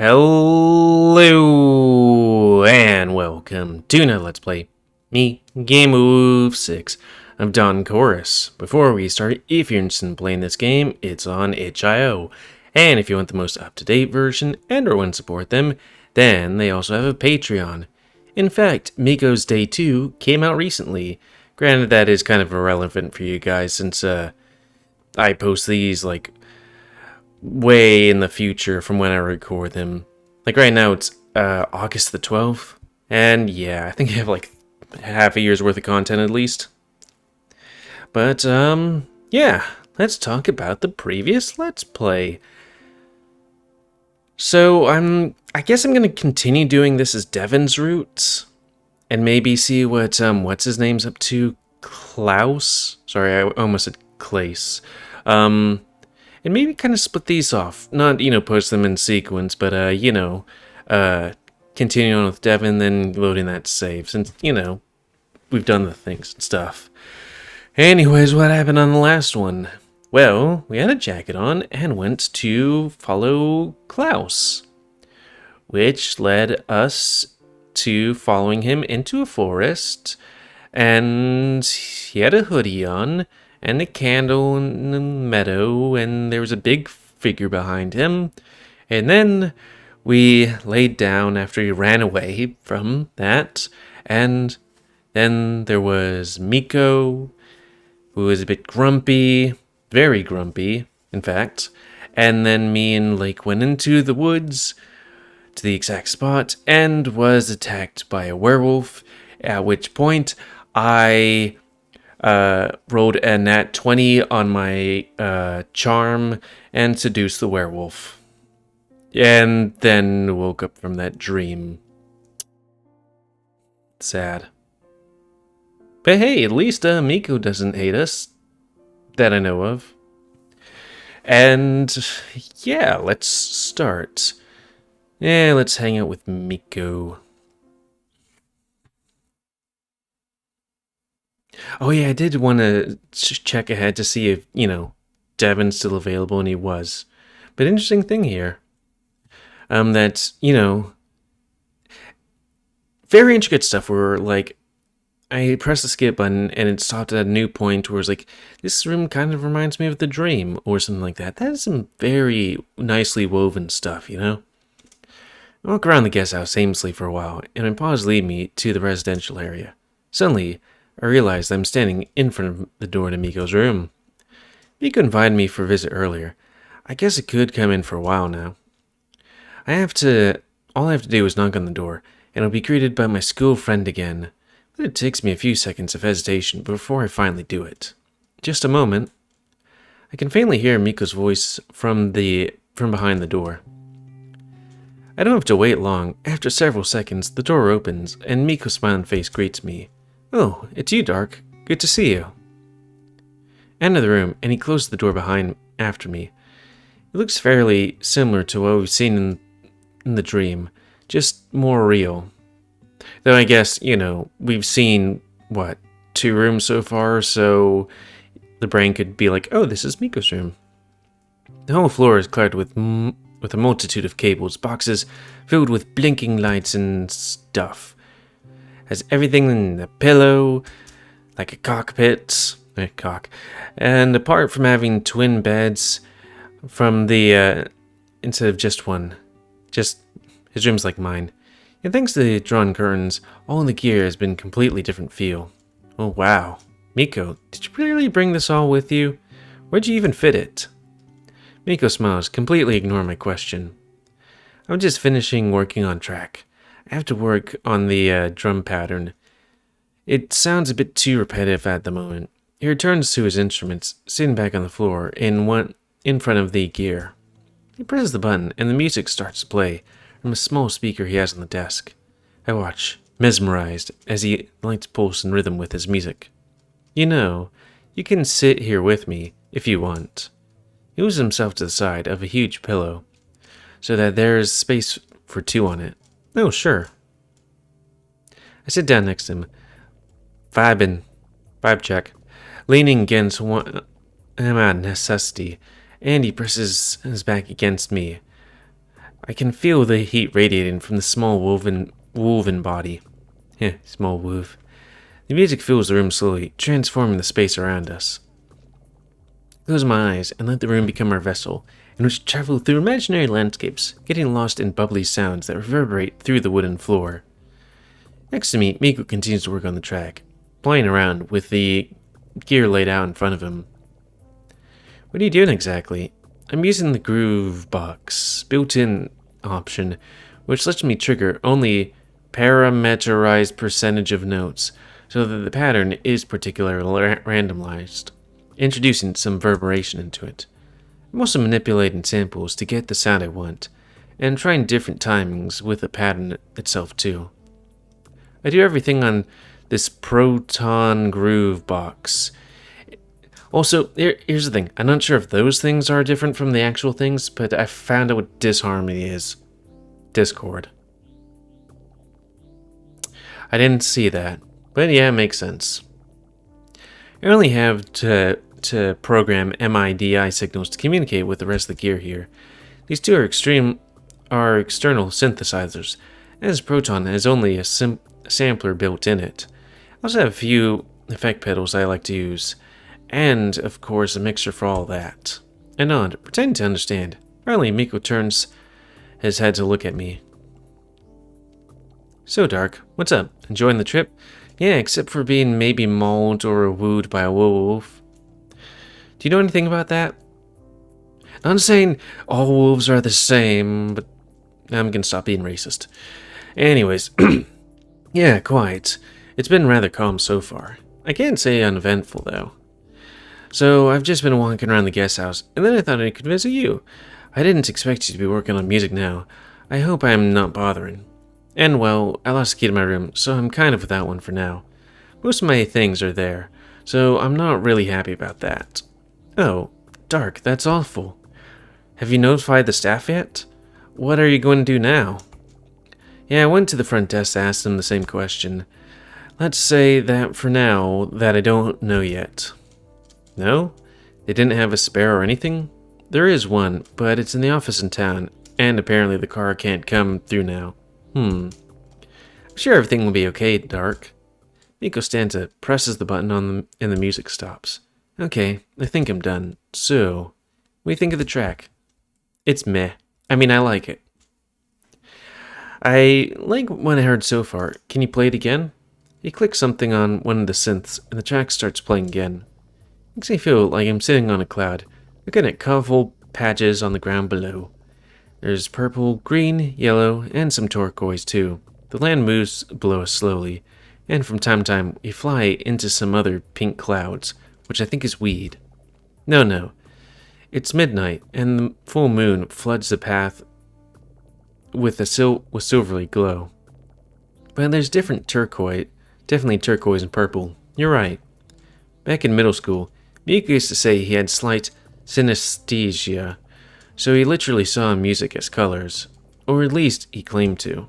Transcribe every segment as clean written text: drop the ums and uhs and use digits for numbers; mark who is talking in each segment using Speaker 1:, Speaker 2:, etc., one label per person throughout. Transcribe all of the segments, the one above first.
Speaker 1: Hello and welcome to another Let's Play. Me, GamerWolfSix. I'm Don Chorus. Before we start, if you're interested in playing this game, it's on itch.io. And if you want the most up-to-date version and or want to support them, then they also have a Patreon. In fact, Miko's Day 2 came out recently. Granted, that is kind of irrelevant for you guys since I post these like way in the future from when I record them. Like right now it's August the 12th. And yeah, I think I have like half a year's worth of content at least. But yeah, let's talk about the previous Let's Play. So I guess I'm gonna continue doing this as Devin's route. And maybe see what what's his name's up to? Klaus? Sorry, I almost said Clace. And maybe kind of split these off. Not, post them in sequence, but, continue on with Devin, then loading that save. Since, we've done the things and stuff. Anyways, what happened on the last one? Well, we had a jacket on and went to follow Klaus, which led us to following him into a forest, and he had a hoodie on, and a candle in the meadow, and there was a big figure behind him. And then we laid down after he ran away from that, and then there was Miko, who was a bit grumpy, very grumpy, in fact. And then me and Lake went into the woods to the exact spot and was attacked by a werewolf, at which point I rolled a nat 20 on my charm and seduced the werewolf. And then woke up from that dream. Sad. But hey, at least Miko doesn't hate us. That I know of. And yeah, let's start. Yeah, let's hang out with Miko. Oh yeah, I did want to check ahead to see if, Devin's still available, and he was. But interesting thing here, that, very intricate stuff where, like, I pressed the skip button and it stopped at a new point where it's like, this room kind of reminds me of The Dream, or something like that. That is some very nicely woven stuff, I walk around the guest house aimlessly for a while, and my paws lead me to the residential area. Suddenly, I realized I'm standing in front of the door to Miko's room. Miko invited me for a visit earlier. I guess I could come in for a while now. All I have to do is knock on the door, and I'll be greeted by my school friend again. But it takes me a few seconds of hesitation before I finally do it. Just a moment. I can faintly hear Miko's voice from behind the door. I don't have to wait long. After several seconds, the door opens, and Miko's smiling face greets me. Oh, it's you, Dark. Good to see you. I enter the room, and he closes the door behind after me. It looks fairly similar to what we've seen in The Dream, just more real. Though I guess, we've seen, 2 rooms so far, so the brain could be like, oh, this is Miko's room. The whole floor is cluttered with a multitude of cables, boxes filled with blinking lights and stuff. Has everything in the pillow, like a cockpit, and apart from having twin beds, from the instead of just one, just his room's like mine. And thanks to the drawn curtains, all the gear has been completely different feel. Oh wow, Miko, did you really bring this all with you? Where'd you even fit it? Miko smiles, completely ignoring my question. I'm just finishing working on track. I have to work on the drum pattern. It sounds a bit too repetitive at the moment. He returns to his instruments, sitting back on the floor in front of the gear. He presses the button, and the music starts to play from a small speaker he has on the desk. I watch, mesmerized, as he lights pulse and rhythm with his music. You can sit here with me if you want. He moves himself to the side of a huge pillow, so that there is space for 2 on it. Oh, sure. I sit down next to him, vibe check, leaning against one necessity, and he presses his back against me. I can feel the heat radiating from the small woven body. Small wolf. The music fills the room slowly, transforming the space around us. Close my eyes and let the room become our vessel, in which travel through imaginary landscapes, getting lost in bubbly sounds that reverberate through the wooden floor. Next to me, Miko continues to work on the track, playing around with the gear laid out in front of him. What are you doing exactly? I'm using the groove box built-in option, which lets me trigger only parameterized percentage of notes, so that the pattern is particularly randomized, introducing some reverberation into it. I'm also manipulating samples to get the sound I want, and trying different timings with the pattern itself too. I do everything on this Proton Groove box. Also, here's the thing. I'm not sure if those things are different from the actual things, but I found out what disharmony is. Discord. I didn't see that, but yeah, it makes sense. I only have to program MIDI signals to communicate with the rest of the gear here. These two are external synthesizers, as Proton has only a sampler built in it. I also have a few effect pedals I like to use, and, of course, a mixer for all that. I nod, pretending to understand. Finally, Miko turns his head to look at me. So, Dark, what's up? Enjoying the trip? Yeah, except for being maybe mauled or wooed by a wolf. Do you know anything about that? I'm saying all wolves are the same, but I'm gonna stop being racist. Anyways, yeah, quite. It's been rather calm so far. I can't say uneventful, though. So, I've just been walking around the guest house, and then I thought I could visit you. I didn't expect you to be working on music now. I hope I'm not bothering. And, well, I lost the key to my room, so I'm kind of without one for now. Most of my things are there, so I'm not really happy about that. Oh, Dark, that's awful. Have you notified the staff yet? What are you going to do now? Yeah, I went to the front desk to ask them the same question. Let's say that for now, that I don't know yet. No? They didn't have a spare or anything? There is one, but it's in the office in town, and apparently the car can't come through now. I'm sure everything will be okay, Dark. Miko stands up, presses the button and the music stops. Okay, I think I'm done. So, what do you think of the track? It's meh. I mean, I like it. I like what I heard so far. Can you play it again? He clicks something on one of the synths, and the track starts playing again. Makes me feel like I'm sitting on a cloud, looking at colorful patches on the ground below. There's purple, green, yellow, and some turquoise too. The land moves below us slowly, and from time to time we fly into some other pink clouds, which I think is weed. No. It's midnight, and the full moon floods the path with silvery glow. But there's definitely turquoise and purple. You're right. Back in middle school, Miko used to say he had slight synesthesia, so he literally saw music as colors, or at least he claimed to.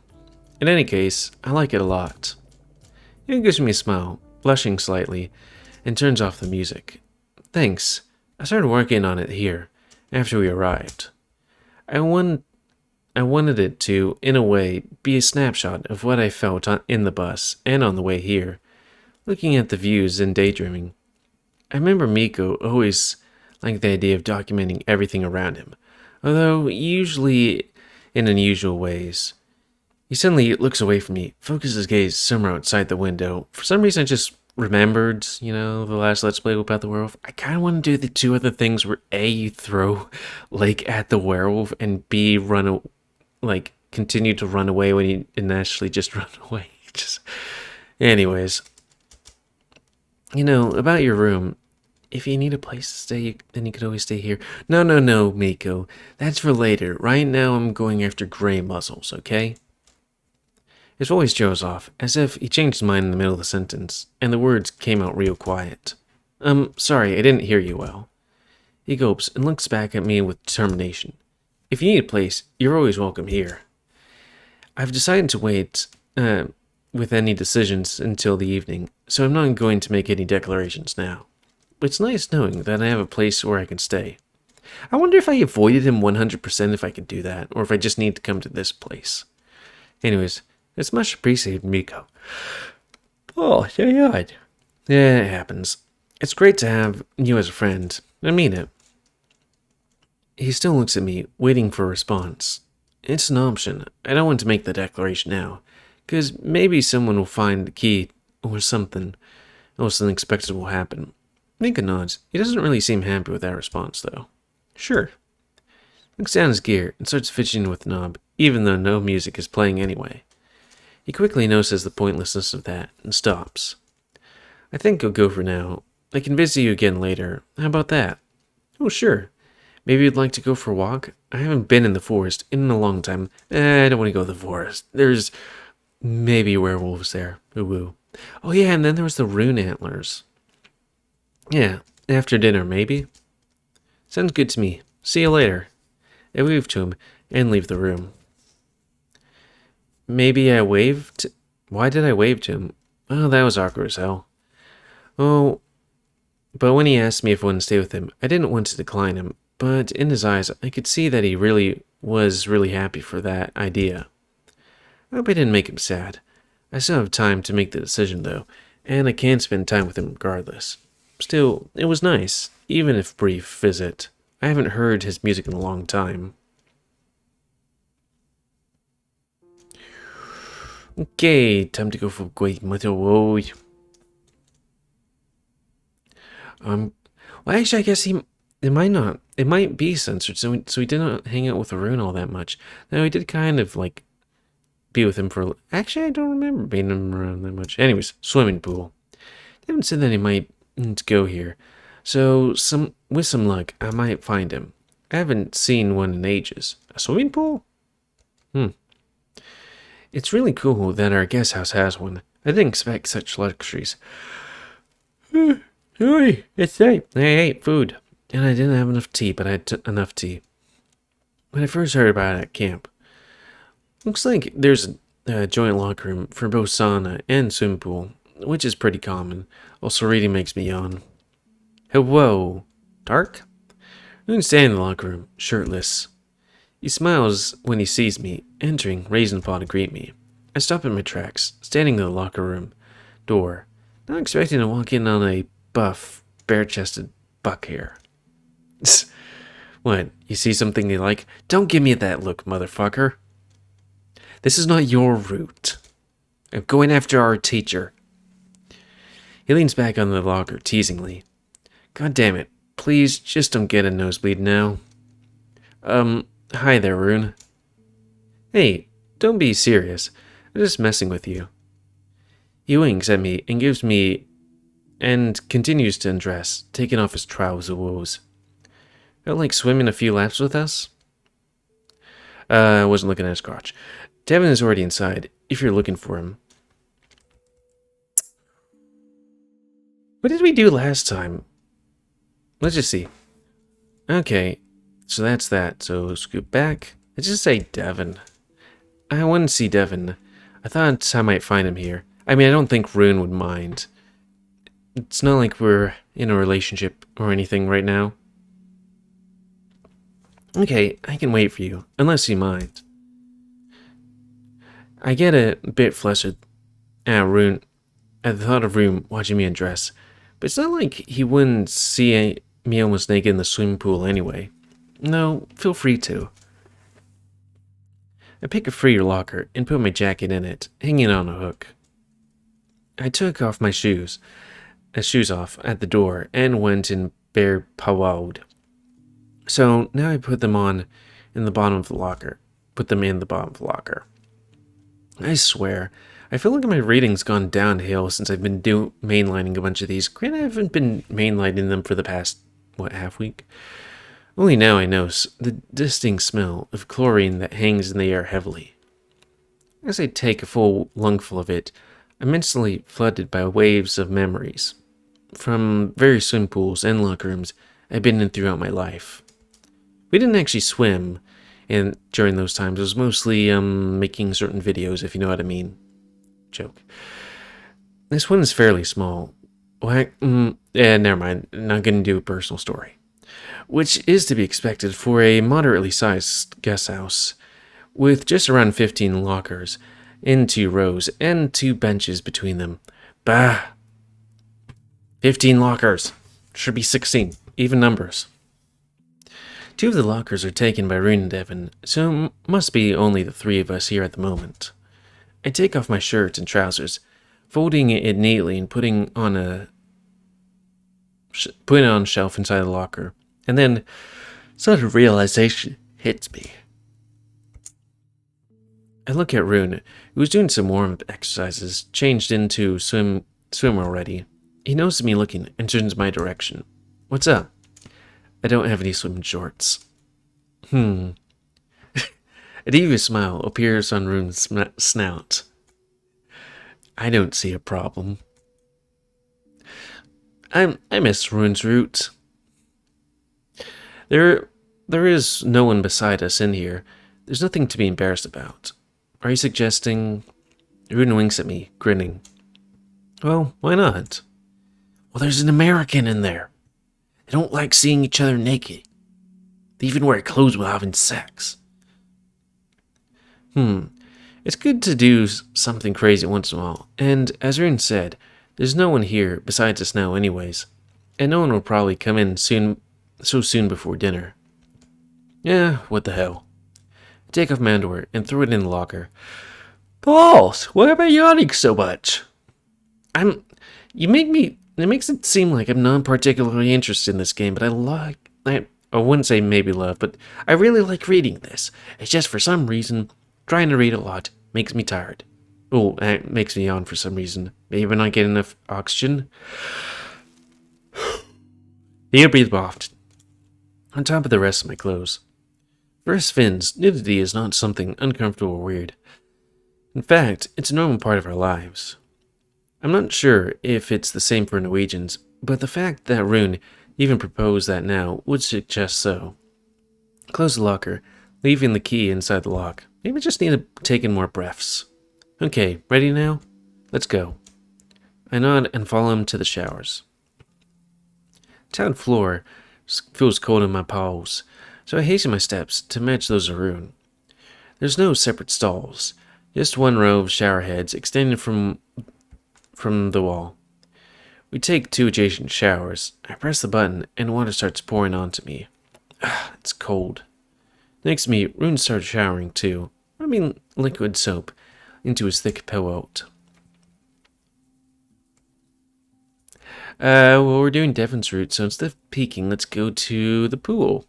Speaker 1: In any case, I like it a lot. He gives me a smile, blushing slightly, and turns off the music. Thanks. I started working on it here, after we arrived. I wanted it to, in a way, be a snapshot of what I felt in the bus and on the way here, looking at the views and daydreaming. I remember Miko always liked the idea of documenting everything around him, although usually in unusual ways. He suddenly looks away from me, focuses his gaze somewhere outside the window. For some reason I just remembered, the last Let's Play about the werewolf. I kind of want to do the two other things where A, you throw, at the werewolf, and B, continue to run away when you initially just run away. Anyways. About your room. If you need a place to stay, then you could always stay here. No, Miko. That's for later. Right now I'm going after gray muzzles, okay? His voice shows off, as if he changed his mind in the middle of the sentence, and the words came out real quiet. Sorry, I didn't hear you well. He gulps and looks back at me with determination. If you need a place, you're always welcome here. I've decided to wait with any decisions until the evening, so I'm not going to make any declarations now. It's nice knowing that I have a place where I can stay. I wonder if I avoided him 100% if I could do that, or if I just need to come to this place. Anyways, it's much appreciated, Miko. Oh, yeah. Yeah, it happens. It's great to have you as a friend. I mean it. He still looks at me, waiting for a response. It's an option. I don't want to make the declaration now, because maybe someone will find the key or something else unexpected will happen. Mika nods. He doesn't really seem happy with that response, though. Sure. Looks down his gear and starts fidgeting with the knob, even though no music is playing anyway. He quickly notices the pointlessness of that and stops. I think I'll go for now. I can visit you again later. How about that? Oh, sure. Maybe you'd like to go for a walk? I haven't been in the forest in a long time. I don't want to go to the forest. There's maybe werewolves there. Ooh. Oh yeah, and then there was the rune antlers. Yeah, after dinner, maybe? Sounds good to me. See you later. I wave to him and leave the room. Maybe I waved? Why did I wave to him? Oh, that was awkward as hell. Oh, but when he asked me if I wanted to stay with him, I didn't want to decline him, but in his eyes, I could see that he was really happy for that idea. I hope I didn't make him sad. I still have time to make the decision, though, and I can spend time with him regardless. Still, it was nice, even if brief, visit. I haven't heard his music in a long time. Okay, time to go for Great Metal Road. Well, actually, I guess it might be censored, so he didn't hang out with Arun all that much. Now, he did kind of, like, be with him for... Actually, I don't remember being him around that much. Anyways, swimming pool. They haven't said that he might go here, so with some luck, I might find him. I haven't seen one in ages. A swimming pool? It's really cool that our guest house has one. I didn't expect such luxuries. Hey, it's late. I ate food, and I didn't have enough tea, but I had enough tea. When I first heard about it at camp, looks like there's a joint locker room for both sauna and swim pool, which is pretty common. Also, reading makes me yawn. Hello, Dark? I'm standing in the locker room, shirtless. He smiles when he sees me, entering, raising paw to greet me. I stop in my tracks, standing in the locker room door, not expecting to walk in on a buff, bare-chested buck here. What, you see something you like? Don't give me that look, motherfucker. This is not your route. I'm going after our teacher. He leans back on the locker, teasingly. God damn it. Please, just don't get a nosebleed now. Hi there, Rune. Hey, don't be serious. I'm just messing with you. He winks at me and continues to undress, taking off his trousers. Felt like swimming a few laps with us? I wasn't looking at his crotch. Devin is already inside, if you're looking for him. What did we do last time? Let's just see. Okay, so that's that. So scoot back. Let's just say Devin. I want to see Devin. I thought I might find him here. I mean, I don't think Rune would mind. It's not like we're in a relationship or anything right now. Okay, I can wait for you, unless you mind. I get a bit flustered at the thought of Rune watching me undress, but it's not like he wouldn't see me almost naked in the swimming pool anyway. No, feel free to. I pick a free locker and put my jacket in it, hanging on a hook. I took off my shoes off at the door and went in bare pawed. So now I put them in the bottom of the locker. I swear, I feel like my rating's gone downhill since I've been mainlining a bunch of these. Granted, I haven't been mainlining them for the past, half week? Only now I notice the distinct smell of chlorine that hangs in the air heavily. As I take a full lungful of it, I'm instantly flooded by waves of memories from various swim pools and locker rooms I've been in throughout my life. We didn't actually swim during those times. It was mostly making certain videos, if you know what I mean. Joke. This one is fairly small. Never mind. I'm not going to do a personal story. which is to be expected for a moderately sized guest house, with just around 15 lockers in 2 rows and 2 benches between them. Bah! 15 lockers. Should be 16. Even numbers. 2 of the lockers are taken by Rune and Devon, so must be only the 3 of us here at the moment. I take off my shirt and trousers, folding it neatly and putting it on a shelf inside the locker, and then sudden realization hits me. I look at Rune, who was doing some warm-up exercises, changed into swim already. He notices me looking and turns my direction. What's up? I don't have any swimming shorts. A devious smile appears on Rune's snout. I don't see a problem. I miss Rune's roots. There is no one beside us in here. There's nothing to be embarrassed about. Are you suggesting... Rune winks at me, grinning. Well, why not? Well, there's an American in there. They don't like seeing each other naked. They even wear clothes while having sex. It's good to do something crazy once in a while, and as Rune said, there's no one here besides us now anyways, and no one will probably come in so soon before dinner. Yeah, what the hell. I take off my underwear and throw it in the locker. Balls, why am I yawning so much? It makes it seem like I'm not particularly interested in this game, but I wouldn't say maybe love, but I really like reading this. It's just for some reason, trying to read a lot makes me tired. Oh, it makes me yawn for some reason. Maybe I'm not getting enough oxygen. The air breathe often, on top of the rest of my clothes. For us Finns, nudity is not something uncomfortable or weird. In fact, it's a normal part of our lives. I'm not sure if it's the same for Norwegians, but the fact that Rune even proposed that now would suggest so. Close the locker, leaving the key inside the lock. Maybe I just need to take in more breaths. Okay, ready now? Let's go. I nod and follow him to the showers. Town floor feels cold in my paws, so I hasten my steps to match those of Rune. There's no separate stalls, just one row of shower heads extending from the wall. We take 2 adjacent showers. I press the button and water starts pouring onto me. It's cold. Next to me, Rune starts showering too. Liquid soap into his thick pillow. Well, we're doing Devon's route, so instead of peeking, let's go to the pool.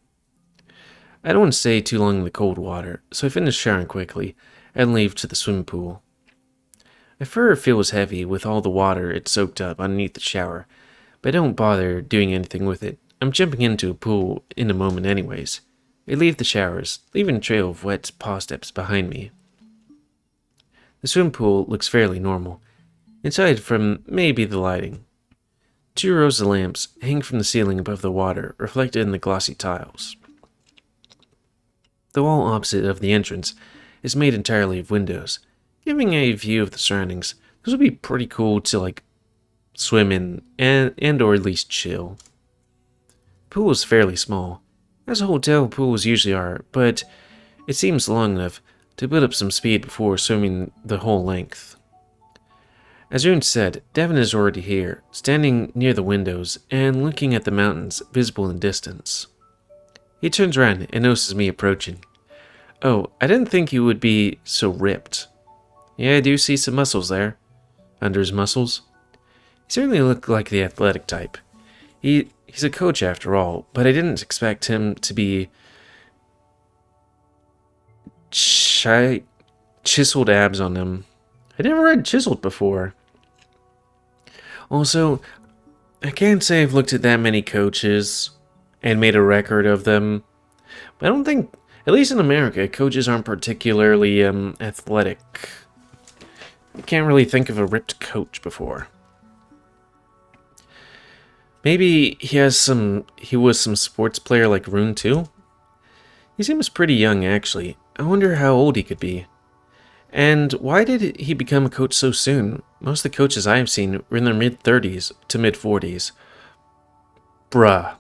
Speaker 1: I don't want to stay too long in the cold water, so I finish showering quickly and leave to the swimming pool. My fur feels heavy with all the water it soaked up underneath the shower, but I don't bother doing anything with it. I'm jumping into a pool in a moment anyways. I leave the showers, leaving a trail of wet paw steps behind me. The swimming pool looks fairly normal, aside from maybe the lighting. 2 rows of lamps hang from the ceiling above the water, reflected in the glossy tiles. The wall opposite of the entrance is made entirely of windows, giving a view of the surroundings. This would be pretty cool to swim in and or at least chill. The pool is fairly small, as hotel pools usually are, but it seems long enough to build up some speed before swimming the whole length. As Rune said, Devon is already here, standing near the windows and looking at the mountains visible in the distance. He turns around and notices me approaching. Oh, I didn't think he would be so ripped. Yeah, I do see some muscles there. Under his muscles. He certainly looked like the athletic type. He's a coach after all, but I didn't expect him to be chiseled abs on him. I never read chiseled before. Also, I can't say I've looked at that many coaches and made a record of them, but I don't think, at least in America, coaches aren't particularly athletic. I can't really think of a ripped coach before. Maybe he was some sports player like Rune too? He seems pretty young actually. I wonder how old he could be. And why did he become a coach so soon? Most of the coaches I have seen were in their mid-30s to mid-40s. Bruh.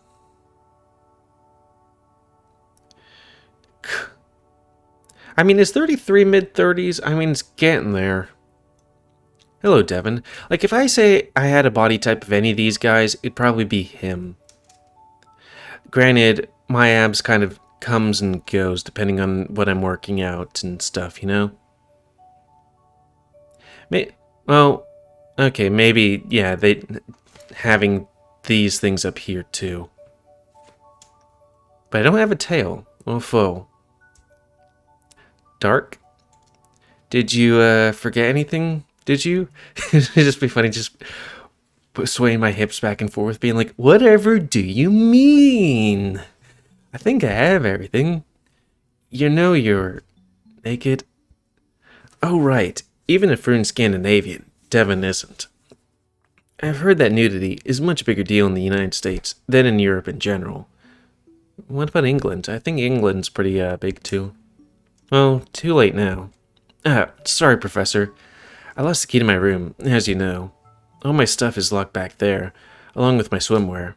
Speaker 1: I mean, is 33 mid-30s? I mean, it's getting there. Hello, Devin. Like, if I say I had a body type of any of these guys, it'd probably be him. Granted, my abs kind of comes and goes depending on what I'm working out and stuff, you know? Well, okay, maybe, yeah, they having these things up here too. But I don't have a tail or a foe. Dark? Did you forget anything? Did you? It'd just be funny just swaying my hips back and forth, being like, whatever do you mean? I think I have everything. You know you're naked. Oh, right. Even if Rune's Scandinavian, Devon isn't. I've heard that nudity is a much bigger deal in the United States than in Europe in general. What about England? I think England's pretty big too. Oh, too late now. Sorry, Professor. I lost the key to my room, as you know. All my stuff is locked back there, along with my swimwear.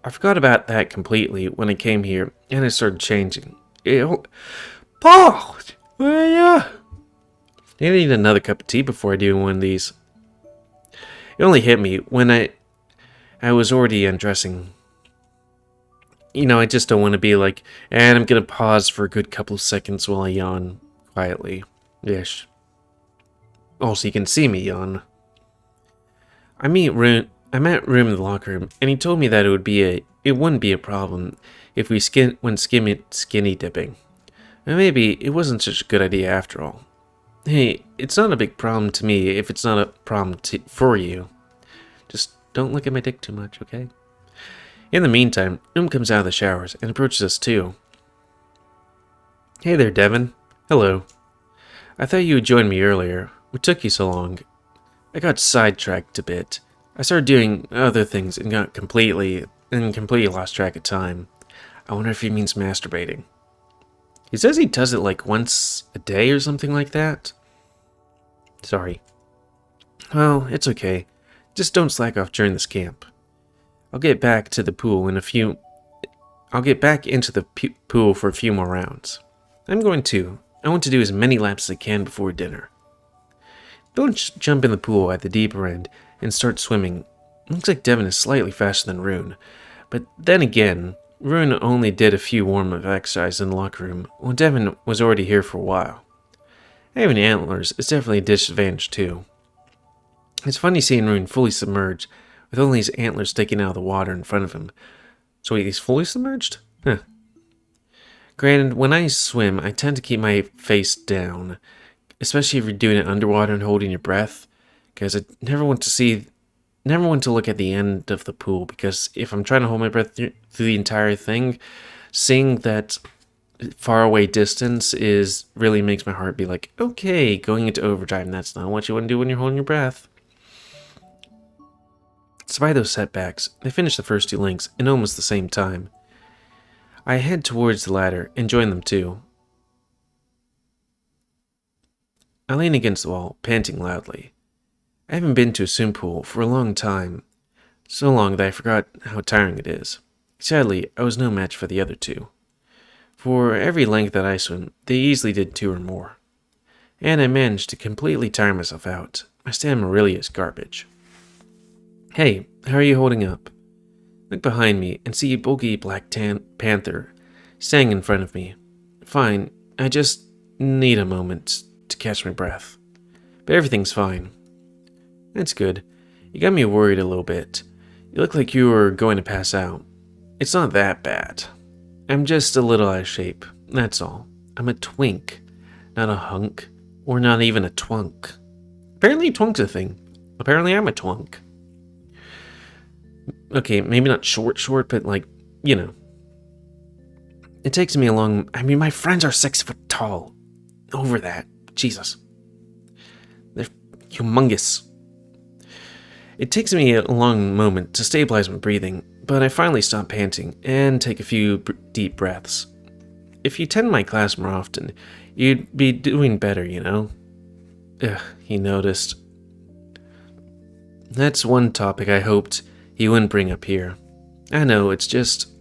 Speaker 1: I forgot about that completely when I came here, and I started changing. Paul! I need another cup of tea before I do one of these. It only hit me when I was already undressing. You know, I just don't want to be like, and I'm gonna pause for a good couple of seconds while I yawn quietly. Ish. Also, you can see me yawn. I met Room in the locker room, and he told me that it wouldn't be a problem if we went skinny dipping. And maybe it wasn't such a good idea after all. Hey, it's not a big problem to me if it's not a problem for you. Just don't look at my dick too much, okay? In the meantime, comes out of the showers and approaches us too. Hey there, Devin. Hello. I thought you would join me earlier. What took you so long? I got sidetracked a bit. I started doing other things and completely lost track of time. I wonder if he means masturbating. He says he does it like once a day or something like that. Sorry. Well, it's okay. Just don't slack off during this camp. I'll get back into the pool for a few more rounds. I want to do as many laps as I can before dinner. Don't jump in the pool at the deeper end and start swimming. Looks like Devin is slightly faster than Rune. But then again, Rune only did a few warm-up exercises in the locker room, while Devin was already here for a while. Having antlers is definitely a disadvantage too. It's funny seeing Rune fully submerged, with only his antlers sticking out of the water in front of him. So wait, he's fully submerged? Huh. Granted, when I swim, I tend to keep my face down, especially if you're doing it underwater and holding your breath, because I never want to look at the end of the pool, because if I'm trying to hold my breath through the entire thing, seeing that far away distance really makes my heart be like, okay, going into overdrive, and that's not what you want to do when you're holding your breath. Despite those setbacks, I finished the first 2 links in almost the same time. I head towards the ladder and join them too. I lean against the wall, panting loudly. I haven't been to a swim pool for a long time, so long that I forgot how tiring it is. Sadly, I was no match for the other 2. For every length that I swim, they easily did 2 or more. And I managed to completely tire myself out. My stamina really is garbage. Hey, how are you holding up? Look behind me and see a bulky black panther standing in front of me. Fine, I just need a moment to catch my breath. But everything's fine. That's good. You got me worried a little bit. You look like you were going to pass out. It's not that bad. I'm just a little out of shape, that's all. I'm a twink, not a hunk, or not even a twunk. Apparently twink's a thing. Apparently I'm a twunk. Okay, maybe not short, but like, you know. It takes me a long... I mean, my friends are 6 foot tall. Over that. Jesus. They're humongous. It takes me a long moment to stabilize my breathing, but I finally stop panting and take a few deep breaths. If you attend my class more often, you'd be doing better, you know? Ugh, he noticed. That's one topic I hoped he wouldn't bring up here. I know, it's just...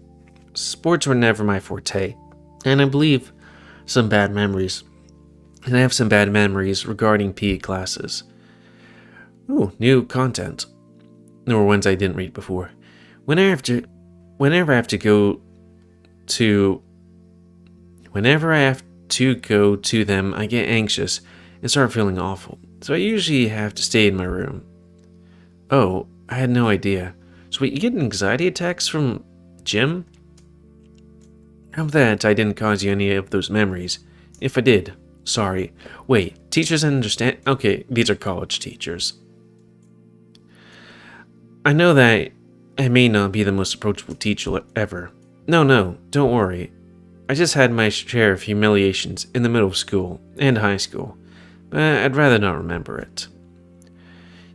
Speaker 1: Sports were never my forte, and I believe some bad memories. And I have some bad memories regarding PE classes. Ooh, new content. Or ones I didn't read before. Whenever I have to go to them, I get anxious and start feeling awful. So I usually have to stay in my room. Oh, I had no idea. So wait, you get anxiety attacks from gym? I hope that I didn't cause you any of those memories. If I did, sorry. Wait, teachers understand? Okay, these are college teachers. I know that I may not be the most approachable teacher ever. No, don't worry. I just had my share of humiliations in the middle of school and high school, but I'd rather not remember it.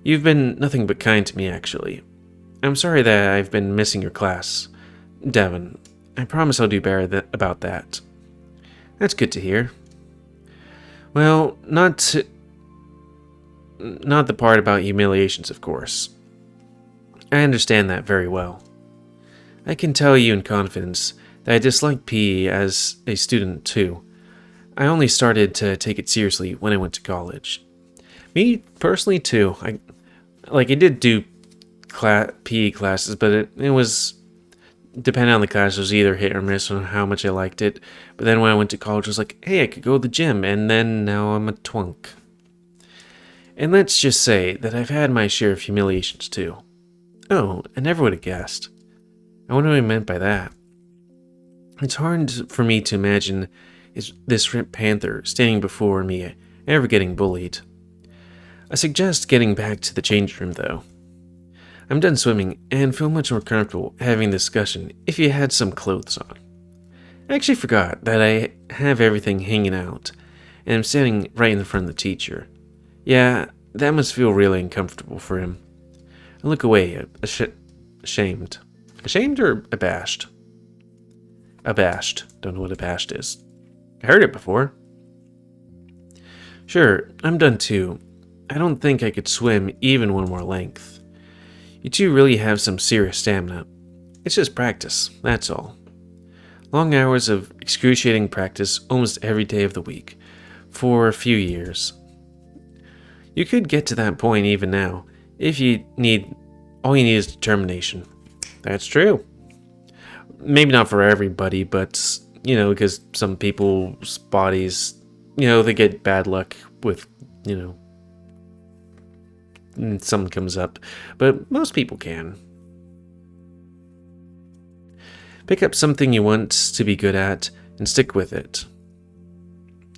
Speaker 1: You've been nothing but kind to me, actually. I'm sorry that I've been missing your class, Devin. I promise I'll do better about that. That's good to hear. Well, not the part about humiliations, of course. I understand that very well. I can tell you in confidence that I dislike PE as a student too. I only started to take it seriously when I went to college. Me personally too. I did do PE classes, but it was, depending on the class, it was either hit or miss on how much I liked it. But then when I went to college, I was like, hey, I could go to the gym, and then now I'm a twunk. And let's just say that I've had my share of humiliations too. Oh, I never would have guessed. I wonder what he meant by that. It's hard for me to imagine this ripped panther standing before me, ever getting bullied. I suggest getting back to the change room, though. I'm done swimming and feel much more comfortable having this discussion if you had some clothes on. I actually forgot that I have everything hanging out, and I'm standing right in front of the teacher. Yeah, that must feel really uncomfortable for him. I look away, ashamed. Ashamed or abashed? Abashed. Don't know what abashed is. I heard it before. Sure, I'm done too. I don't think I could swim even one more length. You two really have some serious stamina. It's just practice, that's all. Long hours of excruciating practice almost every day of the week, for a few years. You could get to that point even now, if all you need is determination. That's true. Maybe not for everybody, but, because some people's bodies, they get bad luck with, something comes up. But most people can. Pick up something you want to be good at and stick with it.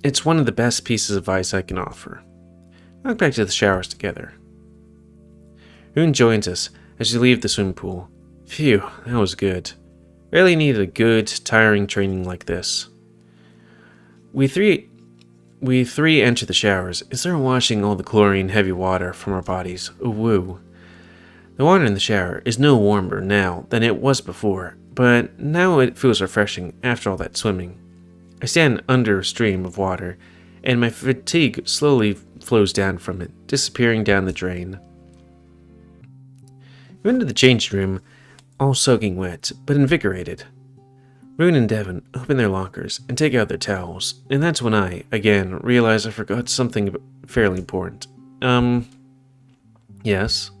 Speaker 1: It's one of the best pieces of advice I can offer. Walk back to the showers together. Rune joins us as you leave the swimming pool. Phew, that was good. Rarely needed a good, tiring training like this. We three enter the showers and start washing all the chlorine heavy water from our bodies. Ooh, woo. The water in the shower is no warmer now than it was before, but now it feels refreshing after all that swimming. I stand under a stream of water, and my fatigue slowly flows down from it, disappearing down the drain. We enter the change room, all soaking wet, but invigorated. Rune and Devin open their lockers and take out their towels, and that's when I, again, realize I forgot something fairly important. Yes?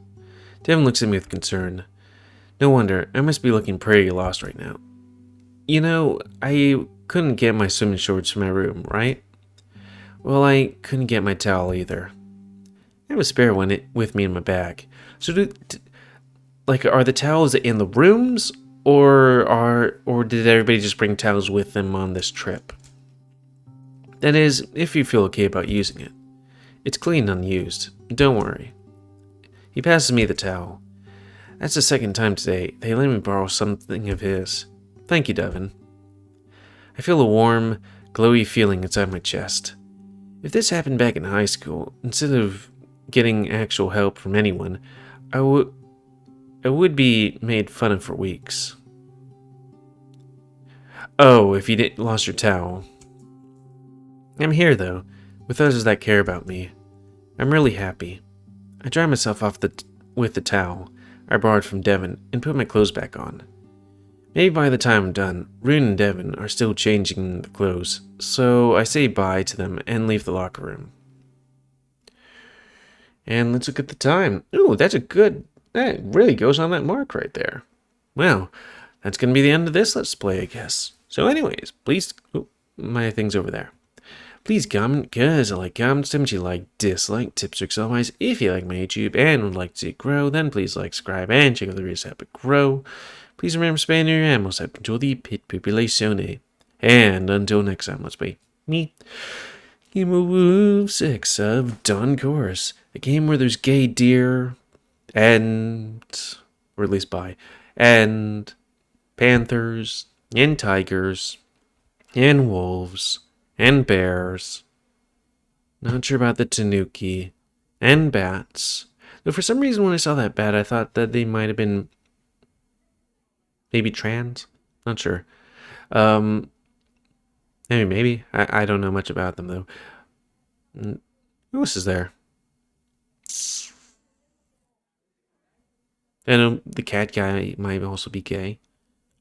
Speaker 1: Devin looks at me with concern. No wonder, I must be looking pretty lost right now. I couldn't get my swimming shorts from my room, right? Well, I couldn't get my towel either. I have a spare one with me in my bag. So are the towels in the rooms, or did everybody just bring towels with them on this trip? That is, if you feel okay about using it. It's clean and unused. Don't worry. He passes me the towel. That's the second time today they let me borrow something of his. Thank you, Devin. I feel a warm, glowy feeling inside my chest. If this happened back in high school, instead of getting actual help from anyone, I would be made fun of for weeks. Oh, if you lost your towel. I'm here, though, with others that care about me. I'm really happy. I dry myself off with the towel I borrowed from Devin and put my clothes back on. Maybe by the time I'm done, Rune and Devon are still changing the clothes, so I say bye to them and leave the locker room. And let's look at the time. Ooh, that really goes on that mark right there. Well, that's going to be the end of this Let's Play, I guess. So anyways, please, my thing's over there. Please comment, cause I like comments, if you like, dislike, tips, tricks, otherwise, if you like my YouTube and would like to see it grow, then please like, subscribe, and check out the videos to help it grow. Please remember to spend your ammo to control the pit population. And until next time, let's play me, GamerWolfSix of Dawn Course, a game where there's gay deer, and, or at least and panthers, and tigers, and wolves, and bears. Not sure about the tanuki, and bats. Though for some reason when I saw that bat, I thought that they might have been maybe trans. Not sure. Maybe. I don't know much about them though. Who else is there? And the cat guy might also be gay.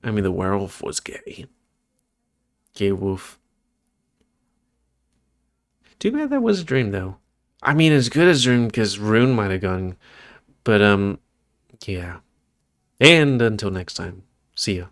Speaker 1: I mean, the werewolf was gay. Gay wolf. Too bad that was a dream, though. I mean, as good as Rune, because Rune might have gone. But, yeah. And until next time, see ya.